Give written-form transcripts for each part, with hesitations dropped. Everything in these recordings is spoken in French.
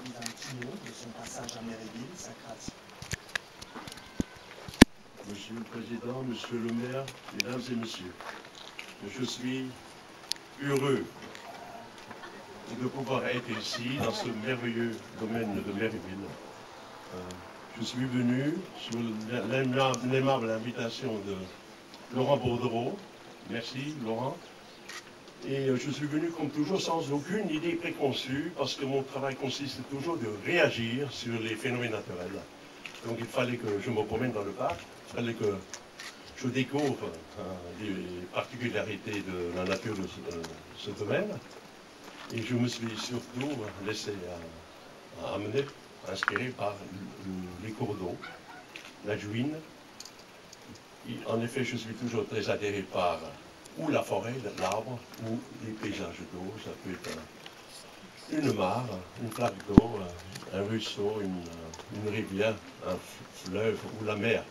dit un petit mot de son passage à Méréville, sa création. Monsieur le Président, Monsieur le maire, Mesdames et Messieurs, je suis heureux de pouvoir être ici, dans ce merveilleux domaine de Méréville. Je suis venu sur l'aimable invitation de Laurent Bordereau. Merci, Laurent. Et je suis venu, comme toujours, sans aucune idée préconçue, parce que mon travail consiste toujours de réagir sur les phénomènes naturels. Donc il fallait que je me promène dans le parc, il fallait que je découvre les particularités de la nature de ce domaine. Et je me suis surtout laissé amener, inspiré par les cours d'eau, la Juine. Et en effet, je suis toujours très attiré par ou la forêt, l'arbre, ou les paysages d'eau. Ça peut être une mare, une flaque d'eau, un ruisseau, une rivière, un fleuve ou la mer.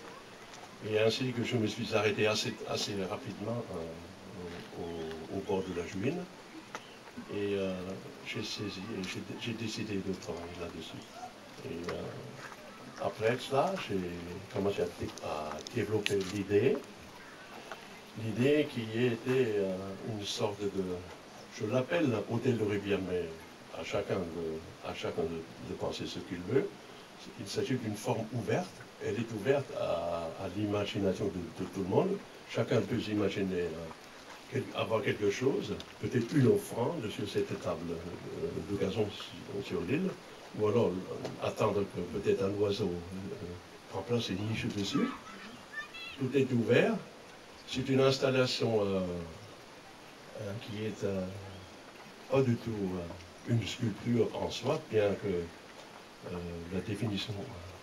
Et ainsi que je me suis arrêté assez rapidement au bord de la Juine. Et j'ai décidé de travailler là-dessus. Et après cela, j'ai commencé à développer l'idée qui était une sorte de, je l'appelle hôtel de rivière, mais à chacun de penser ce qu'il veut. Il s'agit d'une forme ouverte. Elle est ouverte à l'imagination de tout le monde. Chacun peut s'imaginer avoir quelque chose, peut-être une offrande sur cette table de gazon sur l'île, ou alors attendre que peut-être un oiseau remplace une niche dessus. Tout est ouvert. C'est une installation qui est pas du tout une sculpture en soi, bien que la définition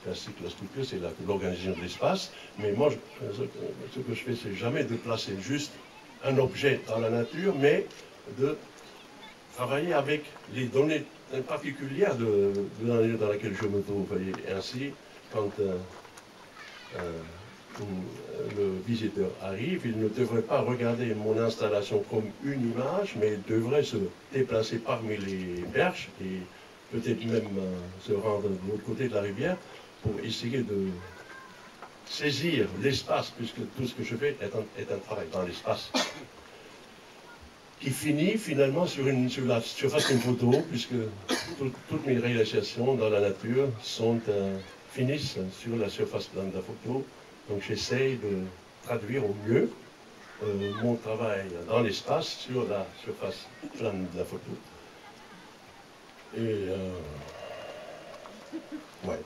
classique de la sculpture, c'est l'organisation de l'espace. Mais moi, ce que je fais, c'est jamais de placer juste un objet dans la nature, mais de travailler avec les données particulières de la nature dans laquelle je me trouve. Et ainsi, quand le visiteur arrive, il ne devrait pas regarder mon installation comme une image, mais il devrait se déplacer parmi les berges et peut-être même se rendre de l'autre côté de la rivière pour essayer de saisir l'espace, puisque tout ce que je fais est un travail dans l'espace, qui finit finalement sur la surface d'une photo, puisque toutes mes réalisations dans la nature finissent sur la surface plane de la photo. Donc j'essaye de traduire au mieux mon travail dans l'espace sur la surface plane de la photo. Et ouais.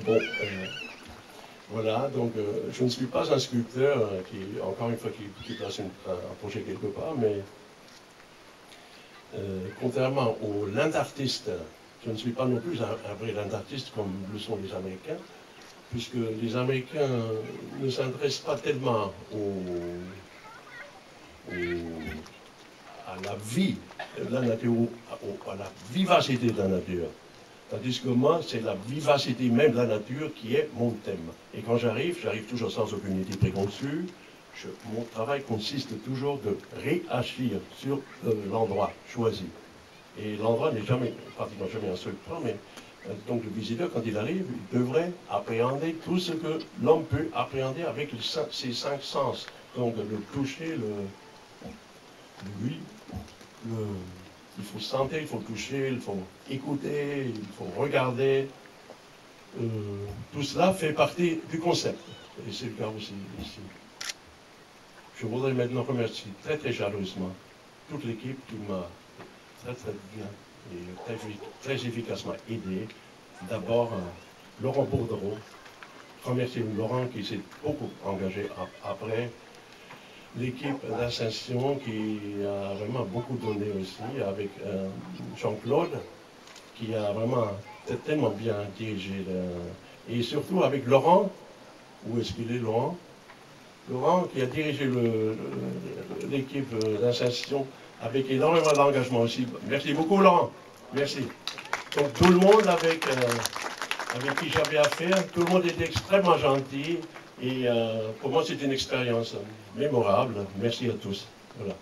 Bon, voilà, donc je ne suis pas un sculpteur qui, encore une fois, qui place un projet quelque part, mais contrairement au land artiste, je ne suis pas non plus un vrai land artiste comme le sont les Américains, puisque les Américains ne s'intéressent pas tellement à la vie de la nature, à la vivacité de la nature. Tandis que moi, c'est la vivacité même de la nature qui est mon thème. Et quand j'arrive toujours sans aucune idée préconçue. Mon travail consiste toujours de réagir sur l'endroit choisi. Et l'endroit n'est pratiquement jamais un seul plan, mais donc le visiteur, quand il arrive, il devrait appréhender tout ce que l'homme peut appréhender avec ses 5 sens. Donc le toucher, l'ouïe, il faut sentir, il faut toucher, il faut écouter, il faut regarder. Tout cela fait partie du concept. Et c'est le cas aussi ici. Je voudrais maintenant remercier très très chaleureusement toute l'équipe qui m'a très très bien et très efficacement aidé. D'abord, Laurent Bordereau. Remercier Laurent qui s'est beaucoup engagé après. L'équipe d'Ascension qui a vraiment beaucoup donné aussi, avec Jean-Claude, qui a vraiment tellement bien dirigé. Et surtout avec Laurent. Où est-ce qu'il est, Laurent? Laurent qui a dirigé l'équipe d'Ascension avec énormément d'engagement aussi. Merci beaucoup, Laurent. Merci. Donc tout le monde avec qui j'avais affaire, tout le monde était extrêmement gentil. Et pour moi, c'est une expérience mémorable. Merci à tous. Voilà.